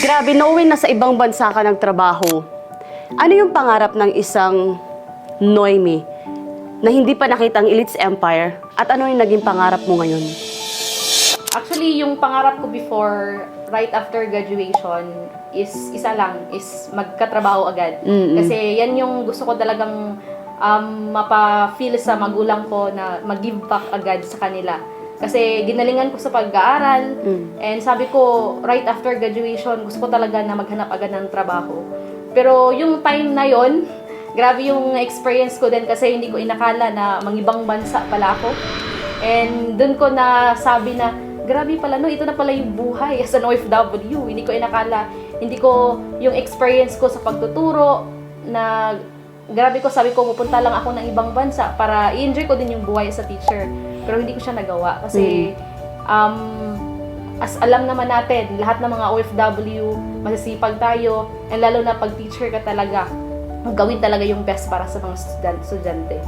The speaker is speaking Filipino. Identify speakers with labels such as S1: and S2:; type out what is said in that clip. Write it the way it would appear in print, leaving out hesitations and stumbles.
S1: Grabe, knowing na sa ibang bansa ka nagtrabaho, ano yung pangarap ng isang Noemi na hindi pa nakita ang Elite's Empire at ano yung naging pangarap mo ngayon?
S2: Actually, yung pangarap ko before, right after graduation, is isa lang, is magkatrabaho agad. Kasi yan yung gusto ko talagang mapa-feel sa magulang ko na mag-give back agad sa kanila. Kasi ginalingan ko sa pag-aaral, and sabi ko, right after graduation, gusto ko talaga na maghanap agad ng trabaho. Pero yung time na yon, grabe yung experience ko din kasi hindi ko inakala na mangibang bansa pala ako. And dun ko na sabi na, grabe pala no, ito na pala yung buhay as an OFW. Hindi ko inakala, hindi ko yung experience ko sa pagtuturo na grabe ko, sabi ko pupunta lang ako ng ibang bansa para i-enjoy ko din yung buhay as a teacher. Pero hindi ko siya nagawa kasi as alam naman natin, lahat ng mga OFW, masisipag tayo, and lalo na pag teacher ka talaga, gawin talaga yung best para sa mga estudyante.